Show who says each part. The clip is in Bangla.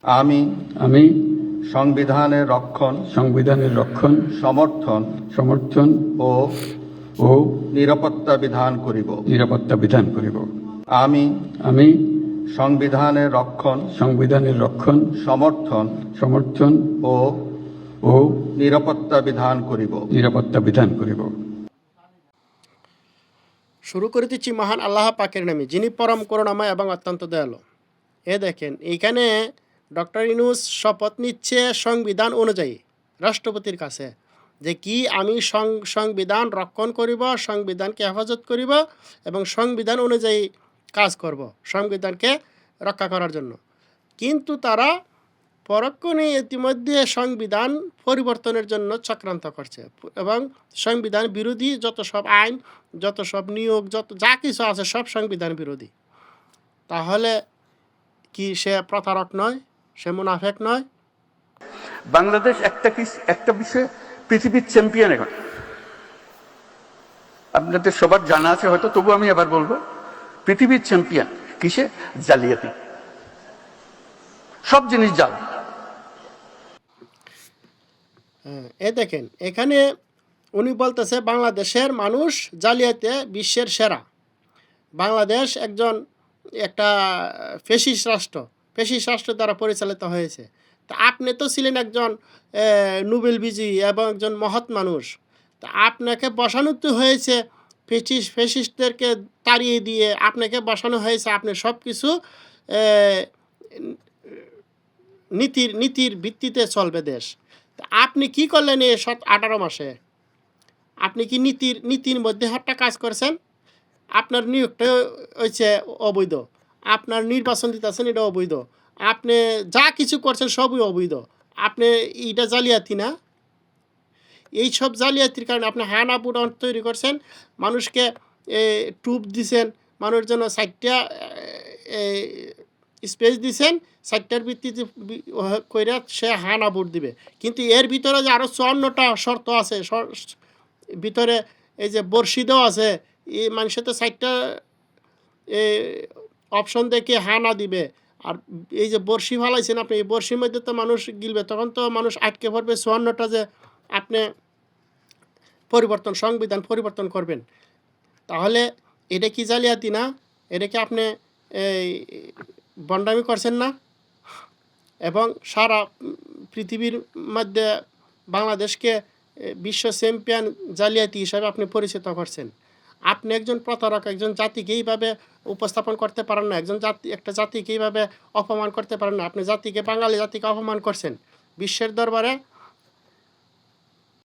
Speaker 1: আমি
Speaker 2: আমি
Speaker 1: সংবিধানের রক্ষণ, সমর্থন
Speaker 2: ও
Speaker 1: নিরাপত্তা বিধান করিব। আমি
Speaker 2: আমি
Speaker 1: সংবিধানের রক্ষণ, সমর্থন
Speaker 2: ও
Speaker 1: নিরাপত্তা বিধান করিব।
Speaker 3: শুরু করে দিচ্ছি মহান আল্লাহ পাকের নামে, যিনি পরম করুণাময় এবং অত্যন্ত দয়ালু। দেখেন, এইখানে ডক্টর ইউনূস শপথ নিচ্ছে সংবিধান অনুযায়ী রাষ্ট্রপতির কাছে, যে কি আমি সংবিধান রক্ষণ করিব, সংবিধানকে হেফাজত করিব এবং সংবিধান অনুযায়ী কাজ করব সংবিধানকে রক্ষা করার জন্য। কিন্তু তারা পরক্ষণে ইতিমধ্যে সংবিধান পরিবর্তনের জন্য চক্রান্ত করছে এবং সংবিধান বিরোধী যত সব আইন, যত সব নিয়োগ, যা কিছু আছে সব সংবিধান বিরোধী। তাহলে কি সে প্রতারক নয়? সে মুনাফেক নয়?
Speaker 4: বাংলাদেশ একটা বিষয়ে পৃথিবীর চ্যাম্পিয়ন এখন। আপনাদের সবার জানা আছে হয়তো, তবু আমি আবার বলবো, পৃথিবীর চ্যাম্পিয়ন কিসে? জালিয়াতি। সব জিনিস জাল।
Speaker 3: দেখেন, এখানে উনি বলতেছে বাংলাদেশের মানুষ জালিয়াতে বিশ্বের সেরা। বাংলাদেশ একটা ফ্যাসিস্ট রাষ্ট্র দ্বারা পরিচালিত হয়েছে। তা আপনি তো ছিলেন একজন নোবেল বিজয়ী এবং একজন মহৎ মানুষ। তা আপনাকে বসানো তো হয়েছে ফ্যাসিস্টদেরকে তাড়িয়ে দিয়ে, আপনাকে বসানো হয়েছে আপনি সব কিছু নীতির ভিত্তিতে চলবে দেশ। তা আপনি কি করলেন এই 18 মাসে? আপনি কি নীতির মধ্যে একটা কাজ করছেন? আপনার নিয়োগটা হচ্ছে অবৈধ, আপনার নির্বাচন দিতেছেন এটা অবৈধ, আপনি যা কিছু করছেন সবই অবৈধ। আপনি এইটা জালিয়াতি না? এই সব জালিয়াতির কারণে আপনি হানাপুর তৈরি করছেন, মানুষকে টুপ দিছেন, মানুষের জন্য 60টা স্পেস দিছেন, 60টার ভিত্তিতে কইরা সে হানাপুর দিবে। কিন্তু এর ভিতরে যে আরও 54টা শর্ত আছে, ভিতরে এই যে বর্ষি দেওয়া আছে, এই মানুষের তো 60টা অপশন দেখে হ্যাঁ না দিবে। আর এই যে বর্ষি ফালাইছেন আপনি, এই বর্ষির মধ্যে তো মানুষ গিলবে, তখন তো মানুষ আটকে পড়বে 54টা যে আপনি সংবিধান পরিবর্তন করবেন। তাহলে এটা কি জালিয়াতি না? এটা কি আপনি এই বন্ডামি করছেন না? এবং সারা পৃথিবীর মধ্যে বাংলাদেশকে বিশ্ব চ্যাম্পিয়ন জালিয়াতি হিসাবে আপনি পরিচিত করছেন। আপনি একজন প্রতারক, একজন জাতিকে এইভাবে উপস্থাপন করতে পারেন না, একটা জাতিকে এইভাবে অপমান করতে পারেন না। আপনি বাঙালি জাতিকে অপমান করছেন বিশ্বের দরবারে।